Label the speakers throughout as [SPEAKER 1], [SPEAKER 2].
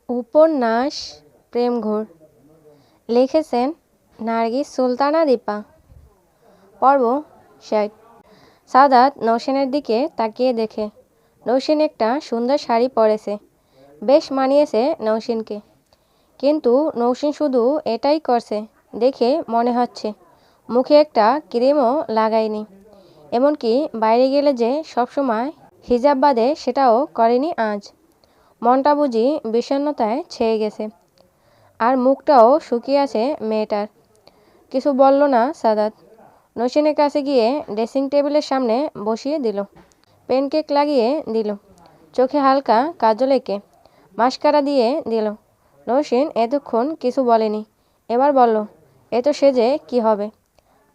[SPEAKER 1] উপন্যাস প্রেমঘোর লিখেছেন নার্গিস সুলতানা দীপা। পর্ব ৬০। সাদাত নৌসেনের দিকে তাকিয়ে দেখে নৌসেন একটা সুন্দর শাড়ি পরেছে। বেশ মানিয়েছে নৌসেনকে। কিন্তু নৌসেন শুধু এটাই করছে দেখে মনে হচ্ছে, মুখে একটা ক্রিমও লাগায়নি। এমনকি বাইরে গেলে যে সবসময় হিজাব বাঁধে সেটাও করেনি আজ। মনটা বুঝি বিষণ্ণতায় ছেয়ে গেছে, আর মুখটাও শুকিয়ে আছে মেয়েটার। কিছু বলল না সাদাত। নৌসেনের কাছে গিয়ে ড্রেসিং টেবিলের সামনে বসিয়ে দিল। প্যানকেক লাগিয়ে দিল, চোখে হালকা কাজল এঁকে মাস্কারা দিয়ে দিল। নৌসেন এতক্ষণ কিছু বলেনি, এবার বলল, এত সেজে কি হবে?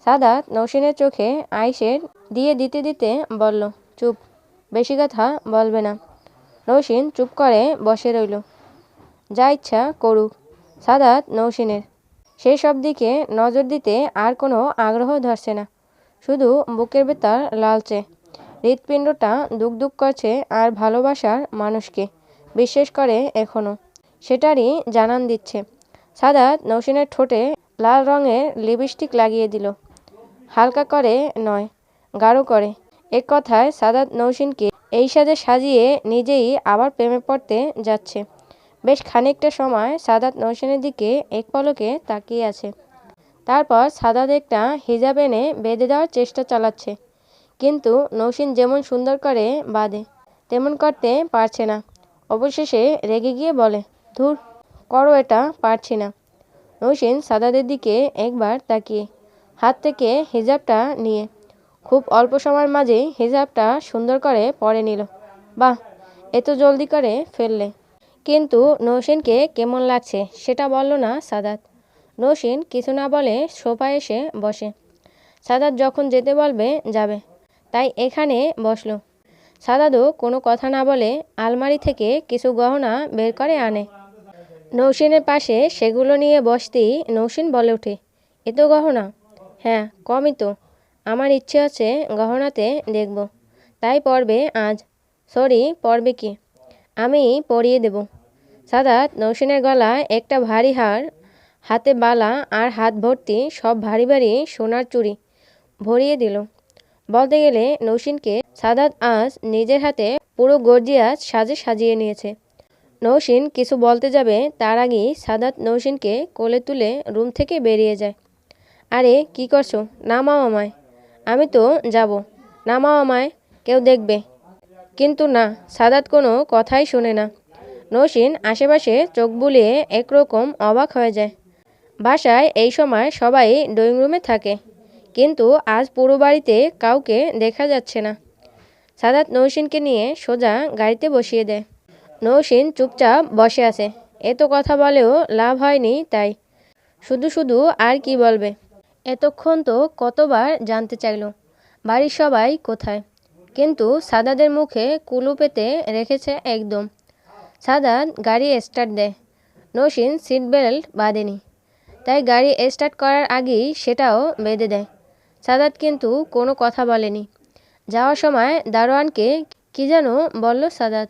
[SPEAKER 1] সাদাত নৌসেনের চোখে আইশেড দিয়ে দিতে দিতে বলল, চুপ, বেশি কথা বলবে না। নৌসেন চুপ করে বসে রইল। যা ইচ্ছা করুক সাদাত নৌসেনের। সেই সব দিকে নজর দিতে আর কোনো আগ্রহ ধরছে না। শুধু বুকের ভেতর লালচে, হৃৎপিণ্ডটা দুক করছে, আর ভালোবাসার মানুষকে বিশ্বাস করে এখনও, সেটারই জানান দিচ্ছে। সাদাত নৌসেনের ঠোঁটে লাল রঙের লিপস্টিক লাগিয়ে দিল। হালকা করে নয়, গাঢ় করে। এক কথায় সাদাত নৌসেনকে এই সাজে সাজিয়ে নিজেই আবার প্রেমে পড়তে যাচ্ছে। বেশ খানিকটা সময় সাদাত নৌসেনের দিকে এক পলকে তাকিয়ে আছে। তারপর সাদাত একটা হিজাব এনে বেঁধে দেওয়ার চেষ্টা চালাচ্ছে। কিন্তু নৌসেন যেমন সুন্দর করে বাঁধে তেমন করতে পারছে না। অবশেষে রেগে গিয়ে বলে, ধুর, করো, এটা পারছি না। নৌসেন সাদাতের দিকে একবার তাকিয়ে হাত থেকে হিজাবটা নিয়ে খুব অল্প সময়ের মাঝেই হিজাবটা সুন্দর করে পরে নিল। বাহ, এত জলদি করে ফেললে। কিন্তু নৌসেনকে কেমন লাগছে সেটা বলল না সাদাত। নৌসেন কিছু না বলে সোফায় এসে বসে। সাদাত যখন যেতে বলবে যাবে, তাই এখানে বসলো। সাদাতও কোনো কথা না বলে আলমারি থেকে কিছু গহনা বের করে আনে। নৌসেনের পাশে সেগুলো নিয়ে বসতেই নৌসেন বলে ওঠে, এত গহনা? হ্যাঁ, কমই তো। আমার ইচ্ছে আছে গহনাতে দেখব, তাই পরবে আজ। সরি, পরবে কি? আমি পরিয়ে দেব। সাদাত নৌসেনের গলায় একটা ভারী হার, হাতে বালা আর হাত ভর্তি সব ভারী ভারী সোনার চুড়ি ভরিয়ে দিল। বলতে গেলে নৌসেনকে সাদাত আজ নিজের হাতে পুরো গর্জিয়াস সাজে সাজিয়ে নিয়েছে। নৌসেন কিছু বলতে যাবে তার আগেই সাদাত নৌসেনকে কোলে তুলে রুম থেকে বেরিয়ে যায়। আরে কি করছো? নামাও আমায়। আমি তো যাব। নামাও আমায়, কেউ দেখবে। কিন্তু না, সাদাত কোনো কথাই শোনে না। নৌসেন আশেপাশে চোখ বুলিয়ে একরকম অবাক হয়ে যায়। বাসায় এই সময় সবাই ড্রয়িং রুমে থাকে, কিন্তু আজ পুরো বাড়িতে কাউকে দেখা যাচ্ছে না। সাদাত নৌসেনকে নিয়ে সোজা গাড়িতে বসিয়ে দেয়। নৌসেন চুপচাপ বসে আছে। এত কথা বলেও লাভ হয়নি, তাই শুধু শুধু আর কি বলবে। এতক্ষণ তো কতবার জানতে চাইল বাড়ির সবাই কোথায়, কিন্তু সাদাতের মুখে কুলু পেতে রেখেছে একদম। সাদাত গাড়ি স্টার্ট দেয়। নৌসেন সিট বেল্ট বাঁধেনি, তাই গাড়ি স্টার্ট করার আগেই সেটাও বেঁধে দেয়। সাদাত কিন্তু কোনো কথা বলেনি। যাওয়ার সময় দারোয়ানকে কি যেন বলল সাদাত।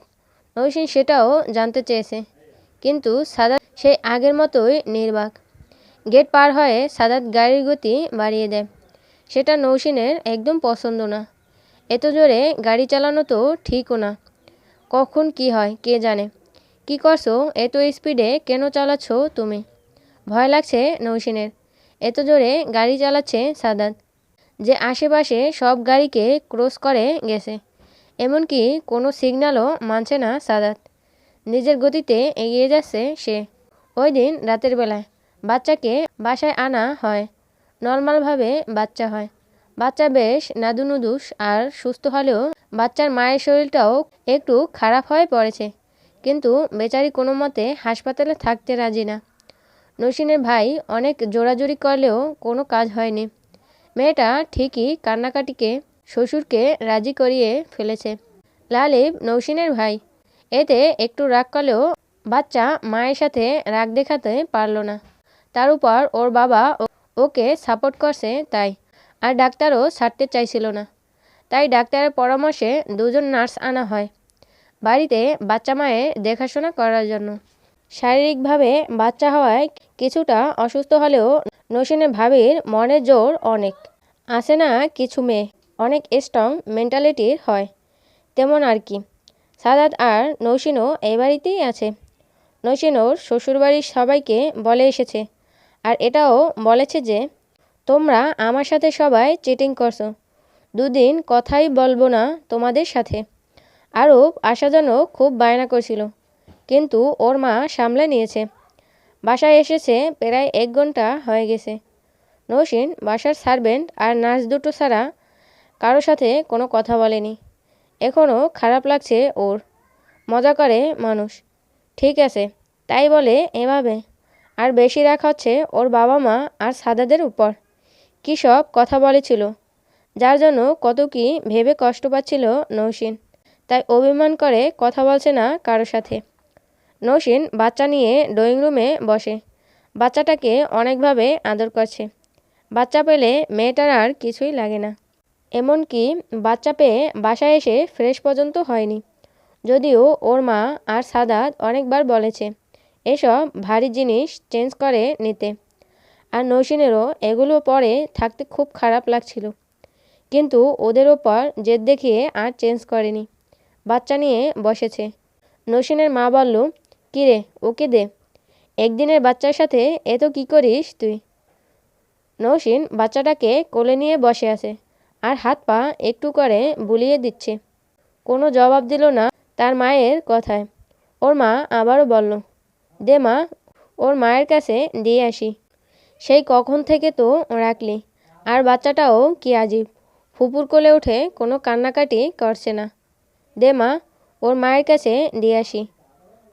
[SPEAKER 1] নৌসেন সেটাও জানতে চেয়েছে, কিন্তু সাদাত সেই আগের মতোই নির্বাক। গেট পার হয়ে সাদাত গাড়ির গতি বাড়িয়ে দেয়। সেটা নৌসেনের একদম পছন্দ না। এত জোরে গাড়ি চালানো তো ঠিকও না। কখন কি হয় কে জানে। কি করছো? এত স্পিডে কেন চালাচ্ছ তুমি? ভয় লাগছে নৌসেনের। এত জোরে গাড়ি চালাচ্ছে সাদাত যে আশেপাশে সব গাড়িকে ক্রস করে গেছে। এমনকি কোনো সিগন্যালও মানছে না সাদাত। নিজের গতিতে এগিয়ে যাচ্ছে সে। ওই দিন রাতের বেলায় বাচ্চাকে বাসায় আনা হয়। নর্মালভাবে বাচ্চা হয়। বাচ্চা বেশ নাদুনুদুস আর সুস্থ হলেও বাচ্চার মায়ের শরীরটাও একটু খারাপ হয়ে পড়েছে। কিন্তু বেচারি কোনো মতে হাসপাতালে থাকতে রাজি না। নৌসেনের ভাই অনেক জোরাজুরি করলেও কোনো কাজ হয়নি। মেয়েটা ঠিকই কান্নাকাটিকে শ্বশুরকে রাজি করিয়ে ফেলেছে। লালিব নৌসেনের ভাই, এতে একটু রাগ করলেও বাচ্চা মায়ের সাথে রাগ দেখাতে পারল না। তার উপর ওর বাবা ওকে সাপোর্ট করছে, তাই আর ডাক্তারও ছাড়তে চাইছিল না। তাই ডাক্তারের পরামর্শে দুজন নার্স আনা হয় বাড়িতে বাচ্চা মায়ের দেখাশোনা করার জন্য। শারীরিকভাবে বাচ্চা হওয়ায় কিছুটা অসুস্থ হলেও নৌসিনের ভাবির মনের জোর অনেক। আছে না কিছু মেয়ে অনেক স্ট্রং মেন্টালিটির হয়, তেমন আর কি। সাদাত আর নৌসিনও এই বাড়িতেই আছে। নৌসিন ওর শ্বশুরবাড়ির সবাইকে বলে এসেছে, আর এটাও বলেছে যে তোমরা আমার সাথে সবাই চিটিং করছো, দুদিন কথাই বলবো না তোমাদের সাথে। আরব আসার জন্য খুব বায়না করছিল, কিন্তু ওর মা সামলে নিয়েছে। বাসায় এসেছে প্রায় 1 ঘন্টা হয়ে গেছে। নৌসিন বাসার সার্ভেন্ট আর নার্স দুটো ছাড়া কারো সাথে কোনো কথা বলেনি। এখনও খারাপ লাগছে ওর। মজা করে মানুষ, ঠিক আছে, তাই বলে এভাবে। আর বেশি রাগ হচ্ছে ওর বাবা মা আর সাদাদের উপর। কী সব কথা বলেছিল, যার জন্য কত কি ভেবে কষ্ট পাচ্ছিল নৌসিন। তাই অভিমান করে কথা বলছে না কারো সাথে। নৌসিন বাচ্চা নিয়ে ড্রয়িং রুমে বসে। বাচ্চাটাকে অনেকভাবে আদর করছে। বাচ্চা পেলে মেয়েটার আর কিছুই লাগে না। এমনকি বাচ্চা পেয়ে বাসায় এসে ফ্রেশ পর্যন্ত হয়নি। যদিও ওর মা আর সাদাত অনেকবার বলেছে এসব ভারী জিনিস চেঞ্জ করে নিতে। আর নৌসিনেরও এগুলো পরে থাকতে খুব খারাপ লাগছিল, কিন্তু ওদের ওপর জেদ দেখিয়ে আর চেঞ্জ করেনি। বাচ্চা নিয়ে বসেছে। নৌসিনের মা বলল, কিরে ওকে দে, একদিনের বাচ্চার সাথে এত কি করিস তুই? নৌসিন বাচ্চাটাকে কোলে নিয়ে বসে আছে আর হাত পা একটু করে বুলিয়ে দিচ্ছে। কোনো জবাব দিল না তার মায়ের কথায়। ওর মা আবারও বলল, দে মা, ওর মায়ের কাছে দিয়ে আসি। সেই কখন থেকে তো রাখলি। আর বাচ্চাটাও কি আজীব, ফুপুর কোলে উঠে কোনো কান্নাকাটি করছে না। দে মা, ওর মায়ের কাছে দিয়ে আসি।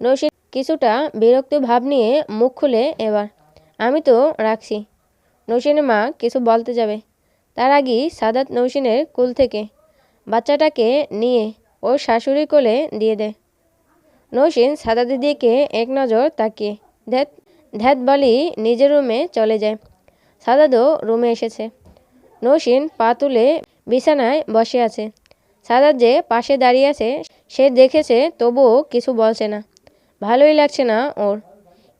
[SPEAKER 1] নৌসিন কিছুটা বিরক্ত ভাব নিয়ে মুখ খুলে এবার, আমি তো রাখছি। নৌসিনের মা কিছু বলতে যাবে, তার আগেই সাদাত নৌসিনের কোল থেকে বাচ্চাটাকে নিয়ে ওর শাশুড়ির কোলে দিয়ে দেয়। নৌসিন সাদাতের দিকে এক নজর তাকিয়ে ধ্যাত ধ্যাত বলি নিজের রুমে চলে যায়। সাদাতও রুমে এসেছে। নৌসিন পা তুলে বিছানায় বসে আছে। সাদাত যে পাশে দাঁড়িয়ে আছে সে দেখেছে, তবুও কিছু বলছে না। ভালোই লাগছে না ওর।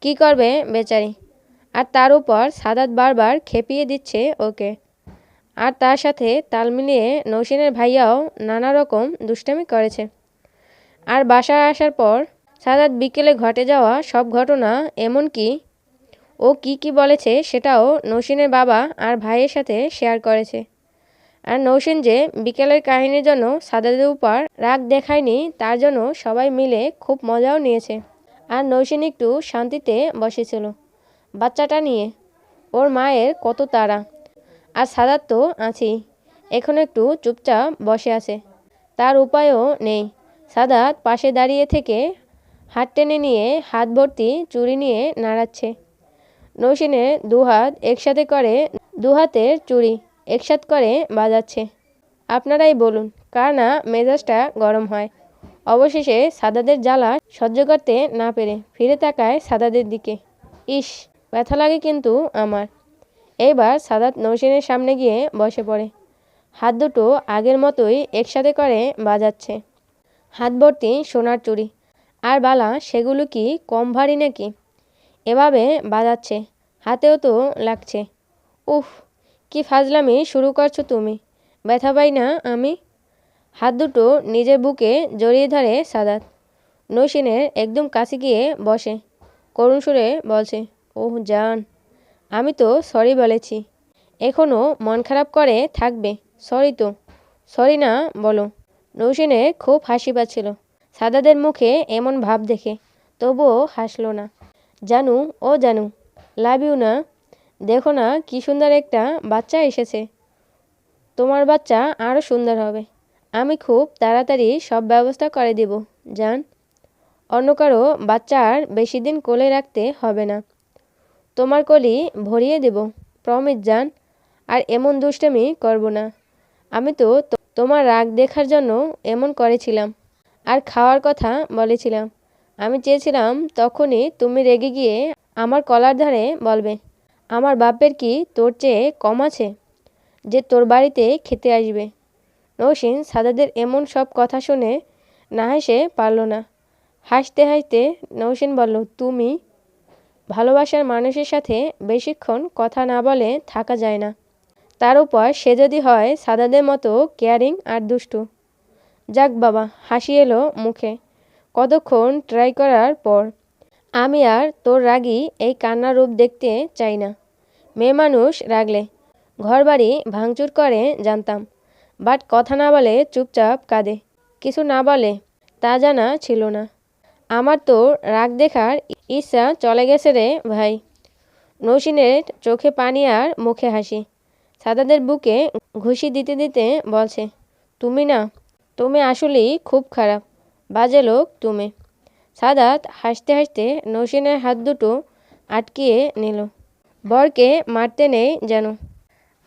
[SPEAKER 1] কি করবে বেচারি। আর তার উপর সাদাত বারবার খেপিয়ে দিচ্ছে ওকে। আর তার সাথে তাল মিলিয়ে নৌসিনের ভাইয়াও নানা রকম দুষ্টামি করেছে। আর বাসায় আসার পর সাদাত বিকেলে ঘটে যাওয়া সব ঘটনা, এমনকি ও কি বলেছে সেটাও নৌসিনের বাবা আর ভাইয়ের সাথে শেয়ার করেছে। আর নৌসিন যে বিকেলের কাহিনীর জন্য সাদাতের উপর রাগ দেখায়নি, তার জন্য সবাই মিলে খুব মজাও নিয়েছে। আর নৌসিন একটু শান্তিতে বসেছিল বাচ্চাটা নিয়ে। ওর মায়ের কত তাড়া, আর সাদাত তো আছেই, এখন একটু চুপচাপ বসে আছে। তার উপায়ও নেই। সাদাত পাশে দাঁড়িয়ে থেকে হাত টেনে নিয়ে হাত ভর্তি চুড়ি নিয়ে নাড়াচ্ছে। নৌসিনের দুহাত একসাথে করে দুহাতের চুড়ি একসাথে করে বাজাচ্ছে। আপনারাই বলুন কার না মেজাজটা গরম হয়। অবশেষে সাদাতের জ্বালা সহ্য করতে না পেরে ফিরে তাকায় সাদাতের দিকে। ইস, ব্যথা লাগে কিন্তু আমার। এইবার সাদাত নৌসিনের সামনে গিয়ে বসে পড়ে। হাত দুটো আগের মতোই একসাথে করে বাজাচ্ছে। হাত ভর্তি সোনার চুড়ি আর বালা, সেগুলো কি কম ভারী নাকি? এভাবে বাজাচ্ছে, হাতেও তো লাগছে। উফ, কি ফাজলামি শুরু করছো তুমি, ব্যথা পাই না আমি? হাত দুটো নিজের বুকে জড়িয়ে ধরে সাদাত। নৌসিনের একদম কাছে গিয়ে বসে করুণ সুরে বলছে, ওহ জান, আমি তো সরি বলেছি, এখনও মন খারাপ করে থাকবে? সরি তো, সরি না বলো। নৌসিনের খুব হাসি পাচ্ছিল সাদাদের মুখে এমন ভাব দেখে, তবুও হাসলো না। জানু, ও জানু, লাভ ইউ না। দেখো না কি সুন্দর একটা বাচ্চা এসেছে। তোমার বাচ্চা আরও সুন্দর হবে। আমি খুব তাড়াতাড়ি সব ব্যবস্থা করে দেব জান। অন্য কারো বাচ্চা আর বেশি দিন কোলে রাখতে হবে না। তোমার কলি ভরিয়ে দেব, প্রমিস জান। আর এমন দুষ্টামি করব না। আমি তো তোমার রাগ দেখার জন্য এমন করেছিলাম, আর খাওয়ার কথা বলেছিলাম। আমি চেয়েছিলাম তখনই তুমি রেগে গিয়ে আমার কলার ধরে বলবে, আমার বাপের কি তোর চেয়ে কম আছে যে তোর বাড়িতে খেতে আসবে? নৌসিন সাদাদের এমন সব কথা শুনে না হেসে পারল না। হাসতে হাসতে নৌসেন বলল, তুমি? ভালোবাসার মানুষের সাথে বেশিক্ষণ কথা না বলে থাকা যায় না, তার উপর সে যদি হয় সাদাদের মতো কেয়ারিং আর দুষ্টু। যাক বাবা, হাসি এলো মুখে কতক্ষণ ট্রাই করার পর। আমি আর তোর রাগী এই কান্নার রূপ দেখতে চাই না। মেয়ে মানুষ রাগলে ঘরবাড়ি ভাঙচুর করে জানতাম, বাট কথা না বলে চুপচাপ কাঁদে, কিছু না বলে, তা জানা ছিল না। আমার তো রাগ দেখার ইচ্ছা চলে গেছে রে ভাই। নৌসিনের চোখে পানি আর মুখে হাসি। সাদাদের বুকে ঘুষি দিতে দিতে বলছে, তুমি না, তুমি আসলেই খুব খারাপ, বাজে লোক তুমি। সাদাত হাসতে হাসতে নৌসিনের হাত দুটো আটকিয়ে নিল। বরকে মারতে নেই যেন,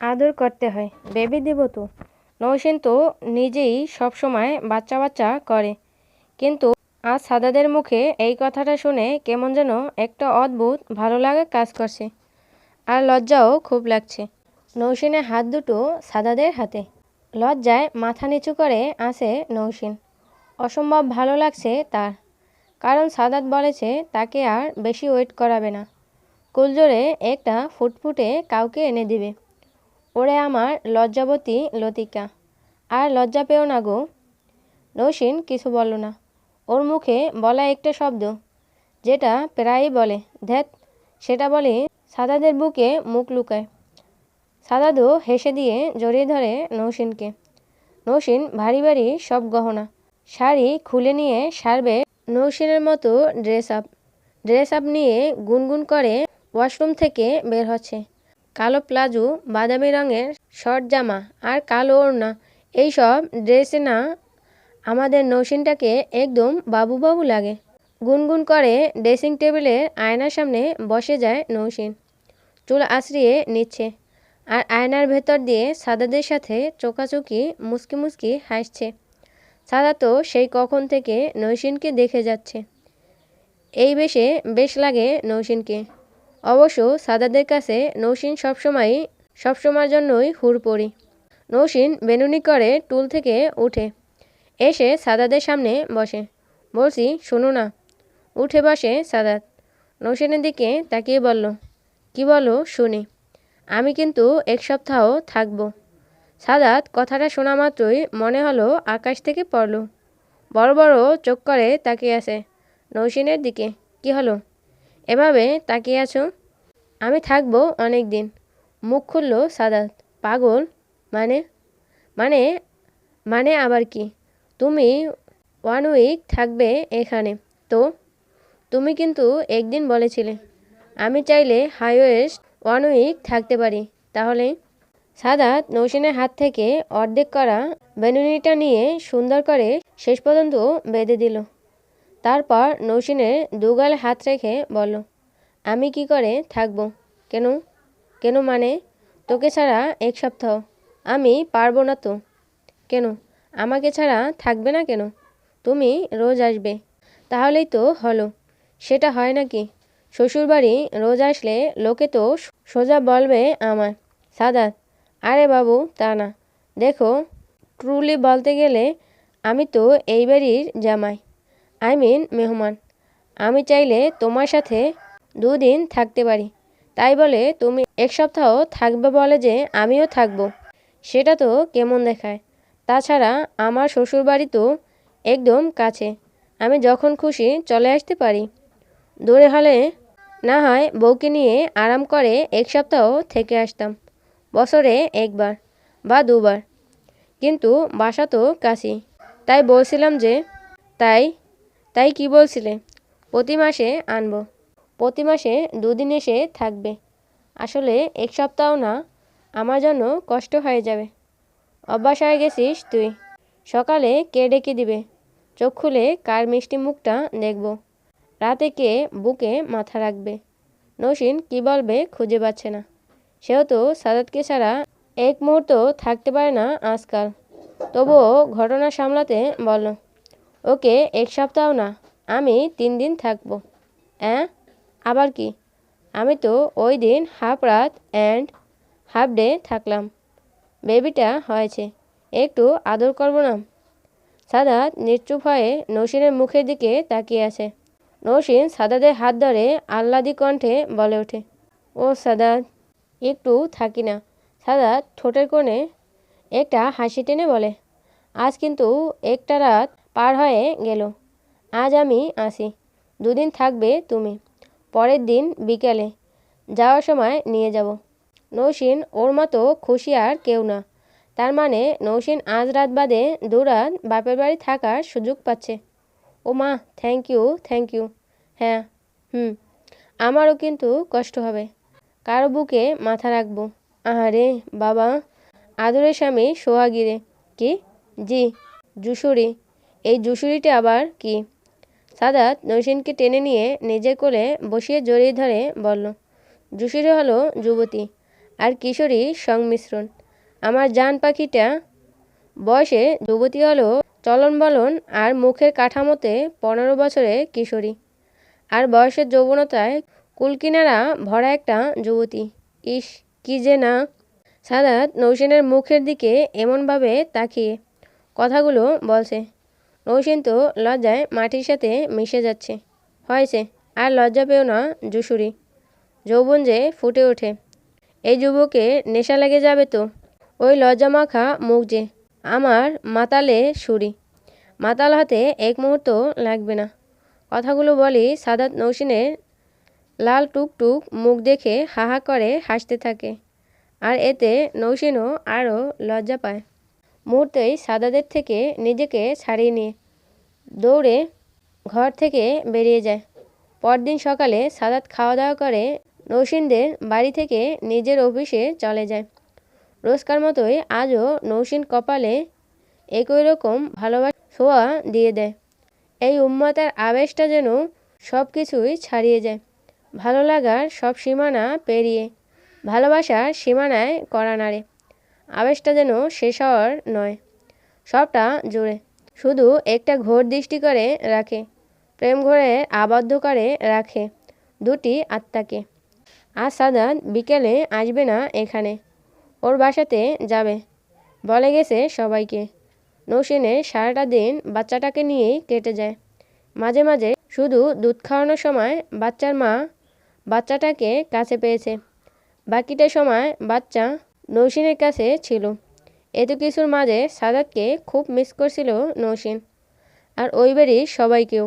[SPEAKER 1] আদর করতে হয়, বেবি দেব তো। নৌসিন তো নিজেই সবসময় বাচ্চা বাচ্চা করে, কিন্তু আজ সাদাদের মুখে এই কথাটা শুনে কেমন যেন একটা অদ্ভুত ভালো লাগা কাজ করছে, আর লজ্জাও খুব লাগছে। নৌসিনের হাত দুটো সাদাদের হাতে। লজ্জায় মাথা নিচু করে আছে নৌসিন। অসম্ভব ভালো লাগছে তার, কারণ সাদাত বলেছে তাকে আর বেশি ওয়েট করাবে না, কুলজোরে একটা ফুটফুটে কাউকে এনে দিবে। ওরে আমার লজ্জাবতী লতিকা, আর লজ্জা পেও না গো। নৌসিন কিছু বলল না। ওর মুখে বলা একটা শব্দ, যেটা প্রায়ই বলে, ধ্যাত, সেটা বলে সাদাদের বুকে মুখ লুকায়। সাদাদও হেসে দিয়ে জড়িয়ে ধরে নৌসিনকে। নৌসিন ভারী ভারী সব গহনা শাড়ি খুলে নিয়ে সারবে নৌসিনের মতো ড্রেস আপ নিয়ে গুনগুন করে ওয়াশরুম থেকে বের হচ্ছে। কালো প্লাজো, বাদামি রঙের শর্ট জামা আর কালো ওড়না, এইসব ড্রেসে না আমাদের নৌসিনটাকে একদম বাবু বাবু লাগে। গুনগুন করে ড্রেসিং টেবিলের আয়নার সামনে বসে যায় নৌসিন, চুল আঁচড়িয়ে নিচ্ছে, আর আয়নার ভেতর দিয়ে সাদাদের সাথে চোখাচোখি মুচকি মুচকি হাসছে। সাদা তো সেই কখন থেকে নৌসিনকে দেখে যাচ্ছে। এই বেশে বেশ লাগে নৌসিনকে। অবশ্য সাদাদের কাছে নৌসিন সবসময়ের জন্যই হুড়পড়ি। নৌসিন বেনুনি করে টুল থেকে উঠে এসে সাদাদের সামনে বসে। বলছি শোনো না। উঠে বসে সাদাত। নৌসিনের দিকে তাকিয়ে বলল, কি বলো শুনি। আমি কিন্তু 1 সপ্তাহ থাকবো। সাদাত কথাটা শোনা মাত্রই মনে হলো আকাশ থেকে পড়ল। বড় বড় চোখ করে তাকিয়ে আছে নৌসিনের দিকে। কি হলো, এভাবে তাকিয়ে আছো? আমি থাকবো অনেক দিন। মুখ খুলল সাদাত। পাগল? মানে মানে মানে আবার কি? তুমি 1 উইক থাকবে এখানে তো? তুমি কিন্তু একদিন বলেছিলে। আমি চাইলে হাইয়েস্ট 1 উইক থাকতে পারি। তাহলে? সাদাত নৌসিনের হাত থেকে অর্ধেক করা বেনুনিটা নিয়ে সুন্দর করে শেষ পর্যন্ত বেঁধে দিল। তারপর নৌসিনের দুগালে হাত রেখে বলল, আমি কি করে থাকবো? কেন? কেন মানে? তোকে ছাড়া 1 সপ্তাহ আমি পারবো না তো। কেন আমাকে ছাড়া থাকবে না কেন? তুমি রোজ আসবে, তাহলেই তো হলো। সেটা হয় নাকি? শ্বশুরবাড়ি রোজ আসলে লোকে তো সোজা বলবে আমায়। সাদাত, আরে বাবু তা না। দেখো, ট্রুলি বলতে গেলে আমি তো এই বাড়ির জামাই, আই মিন মেহমান। আমি চাইলে তোমার সাথে 2 দিন থাকতে পারি। তাই বলে তুমি 1 সপ্তাহ থাকবে বলে যে আমিও থাকবো, সেটা তো কেমন দেখায়। তাছাড়া আমার শ্বশুরবাড়ি তো একদম কাছে, আমি যখন খুশি চলে আসতে পারি। দূরে হলে না হয় বউকে নিয়ে আরাম করে 1 সপ্তাহ থেকে আসতাম, বছরে 1 বার বা 2 বার। কিন্তু বাসা তো কাছেই। তাই বলছিলাম যে তাই কি বলছিলে? প্রতি মাসে আনবো। প্রতি মাসে 2 দিন এসে থাকবে। আসলে 1 সপ্তাহ না, আমার জন্য কষ্ট হয়ে যাবে। অভ্যাস হয়ে গেছিস তুই। সকালে কে ডেকে দিবে? চোখ খুলে কার মিষ্টি মুখটা দেখব? রাতে কে বুকে মাথা রাখবে? নৌসিন কি বলবে খুঁজে পাচ্ছে না। সেও তো সাদাতকে ছাড়া 1 মুহূর্ত থাকতে পারে না আজকাল। তবুও ঘটনা সামলাতে বলল, ওকে 1 সপ্তাহ না, আমি 3 দিন থাকবো। আবার কি? আমি তো ওই দিন হাফ রাত অ্যান্ড হাফ ডে থাকলাম। বেবিটা হয়েছে, একটু আদর করব না? সাদাত নিশ্চুপ হয়ে নৌসিনের মুখের দিকে তাকিয়ে আছে। নৌসিন সাদাতের হাত ধরে আহ্লাদি কণ্ঠে বলে ওঠে, ও সাদাত, একটু থাকি না। সাদাত ঠোঁটের কোণে একটা হাসি টেনে বলে, আজ কিন্তু একটা রাত পার হয়ে গেল। আজ আমি আসি। 2 দিন থাকবে তুমি। পরের দিন বিকেলে যাওয়ার সময় নিয়ে যাব। নৌসিন ওর মতো খুশি আর কেউ না। তার মানে নৌসিন আজ রাত বাদে 2 রাত বাপের বাড়ি থাকার সুযোগ পাচ্ছে। ও মা, থ্যাংক ইউ। হ্যাঁ, আমারও কিন্তু কষ্ট হবে। কারো বুকে মাথা রাখবো। আহারে বাবা, আদরের স্বামী সোহাগী রে। কি? জি, জুসুরি। এই জুসুরিটা আবার কি? সাদাত নৌসিনকে টেনে নিয়ে নিজের কোলে বসিয়ে জড়িয়ে ধরে বলল, জুসুরি হলো যুবতী আর কিশোরী সংমিশ্রণ। আমার জান পাখিটা বয়সে যুবতী হলো চলন বলন আর মুখের কাঠামোতে 15 বছরের কিশোরী, আর বয়সের যৌবনতায় কুলকিনারা ভরা একটা যুবতী। ইস, কি যে না। সাদাত নৌসিনের মুখের দিকে এমনভাবে তাকিয়ে কথাগুলো বলছে। নৌসিন তো লজ্জায় মাটির সাথে মিশে যাচ্ছে। হয়েছে, আর লজ্জা পেও না জুসুরি। যৌবন যে ফুটে ওঠে। এই যুবকে নেশা লেগে যাবে তো। ওই লজ্জামাখা মুখ যে। আমার মাতালে সুরি। মাতাল হাতে এক মুহূর্ত লাগবে না। কথাগুলো বলি সাদাত নৌসিনের লাল টুকটুক মুখ দেখে হাহা করে হাসতে থাকে, আর এতে নৌসিনও আরও লজ্জা পায়। মুহূর্তেই সাদাতের থেকে নিজেকে ছাড়িয়ে নিয়ে দৌড়ে ঘর থেকে বেরিয়ে যায়। পরদিন সকালে সাদাত খাওয়া দাওয়া করে নৌসিনদের বাড়ি থেকে নিজের অফিসে চলে যায়। রোজকার মতোই আজও নৌসিন কপালে একই রকম ভালোবাসা ছোঁয়া দিয়ে দেয়। এই উন্মাতার আবেশটা যেন সব কিছুই ছাড়িয়ে যায়। ভালো লাগার সব সীমানা পেরিয়ে ভালোবাসার সীমানায় করা নাড়ে। আবেশটা যেন শেষ হওয়ার নয়, সবটা জুড়ে শুধু একটা ঘোর দৃষ্টি করে রাখে। প্রেম ঘোরে আবদ্ধ করে রাখে 2টি আত্মাকে। আজ সাদাত বিকেলে আসবে না এখানে, ওর বাসাতে যাবে বলে গেছে সবাইকে। নৌসিনের সারাটা দিন বাচ্চাটাকে নিয়েই কেটে যায়। মাঝে মাঝে শুধু দুধ খাওয়ানোর সময় বাচ্চার মা বাচ্চাটাকে কাছে পেয়েছে। বাকিটা সময় বাচ্চা নৌসিনের কাছে ছিল। এত কিছুর মাঝে সাদাতকে খুব মিস করছিল নৌসিন, আর ওই বাড়ির সবাইকেও।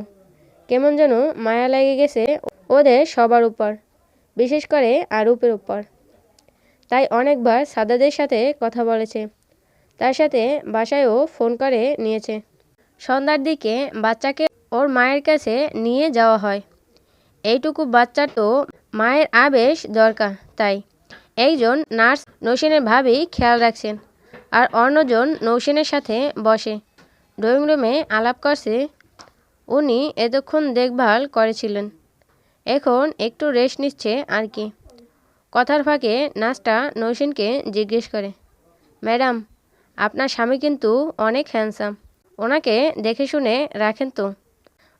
[SPEAKER 1] কেমন যেন মায়া লেগে গেছে ওদের সবার উপর, বিশেষ করে আরুপের উপর। তাই অনেকবার সাদাতের সাথে কথা বলেছে। তার সাথে বাসায়ও ফোন করে নিয়েছে। সন্ধ্যার দিকে বাচ্চাকে ওর মায়ের কাছে নিয়ে যাওয়া হয়। এইটুকু বাচ্চার তো মায়ের আবেশ দরকার। তাই একজন নার্স নৌসিনের ভাবি খেয়াল রাখছেন, আর অন্যজন নৌসিনের সাথে বসে ড্রয়িং রুমে আলাপ করছে। উনি এতক্ষণ দেখভাল করেছিলেন, এখন একটু রেস্ট নিচ্ছে আর কি। কথার ফাঁকে নার্সটা নৌসিনকে জিজ্ঞেস করে, ম্যাডাম, আপনার স্বামী কিন্তু অনেক হ্যান্ডসাম। ওনাকে দেখে শুনে রাখেন তো।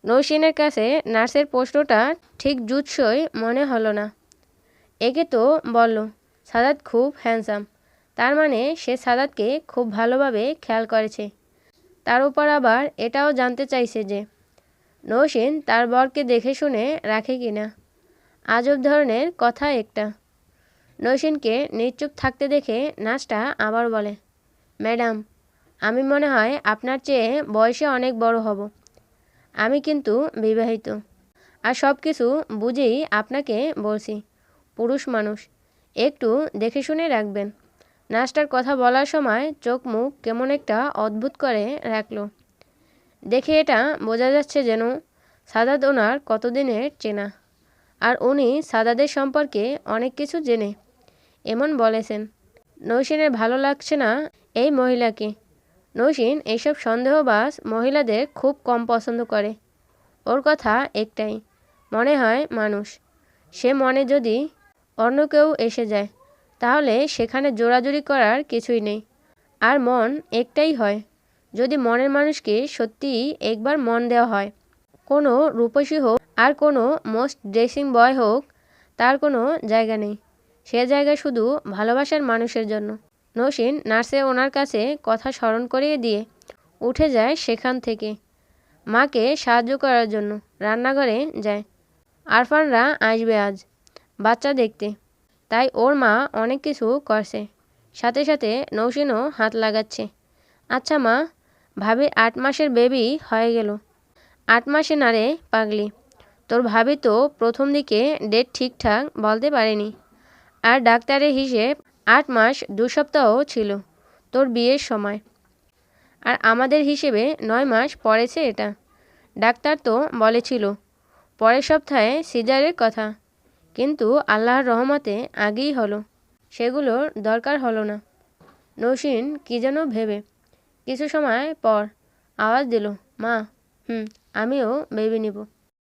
[SPEAKER 1] নৌসিনের কাছে নার্সের প্রশ্নটা ঠিক জুৎসই মনে হলো না। একে তো বলল সাদাত খুব হ্যান্ডসাম, তার মানে সে সাদাতকে খুব ভালোভাবে খেয়াল করেছে। তার উপর আবার এটাও জানতে চাইছে যে নৌসিন তার বরকে দেখে শুনে রাখে কিনা। আজব ধরনের কথা একটা। নৌসিনকে নিশ্চুপ থাকতে দেখে নার্সটা আবার বলে, ম্যাডাম, আমি মনে হয় আপনার চেয়ে বয়সে অনেক বড় হব। আমি কিন্তু বিবাহিত, আর সব কিছু বুঝেই আপনাকে বলছি। পুরুষ মানুষ, একটু দেখে শুনে রাখবেন। নার্সটার কথা বলার সময় চোখ মুখ কেমন একটা অদ্ভুত করে রাখল। দেখে এটা বোঝা যাচ্ছে যেন সাদাত ওনার কতদিনের চেনা, আর উনি সাদাতের সম্পর্কে অনেক কিছু জেনে এমন বলেছেন। নৌসিনের ভালো লাগছে না এই মহিলাকে। নৌসিন এইসব সন্দেহবাজ মহিলাদের খুব কম পছন্দ করে। ওর কথা একটাই, মনে হয় মানুষ। সে মনে যদি অন্য কেউ এসে যায় তাহলে সেখানে জোরাজুরি করার কিছুই নেই। আর মন একটাই হয় যদি মনের মানুষকে সত্যিই একবার মন দেওয়া হয়। কোনো রূপসী হোক আর কোনো মোস্ট ড্রেসিং বয় হোক, তার কোনো জায়গা নেই। সে জায়গা শুধু ভালোবাসার মানুষের জন্য। নৌসিন নার্সে ওনার কাছে কথা স্মরণ করিয়ে দিয়ে উঠে যায় সেখান থেকে। মাকে সাহায্য করার জন্য রান্নাঘরে যায়। আরফানরা আসবে আজ বাচ্চা দেখতে, তাই ওর মা অনেক কিছু করছে। সাথে সাথে নৌসিনও হাত লাগাচ্ছে। আচ্ছা মা, ভাবির 8 মাসের বেবি হয়ে গেল। 8 মাসে না রে পাগলি, তোর ভাবি তো প্রথম দিকে ডেট ঠিকঠাক বলতে পারেনি। আর ডাক্তারের হিসেব 8 মাস 2 সপ্তাহ ছিল তোর বিয়ের সময়। আর আমাদের হিসেবে 9 মাস পড়েছে এটা। ডাক্তার তো বলেছিল পরের সপ্তাহে সিজারের কথা, কিন্তু আল্লাহর রহমতে আগেই হলো। সেগুলোর দরকার হলো না। নৌসিন কী যেন ভেবে কিছু সময় পর আওয়াজ দিল, মা। আমিও বেবি নিব।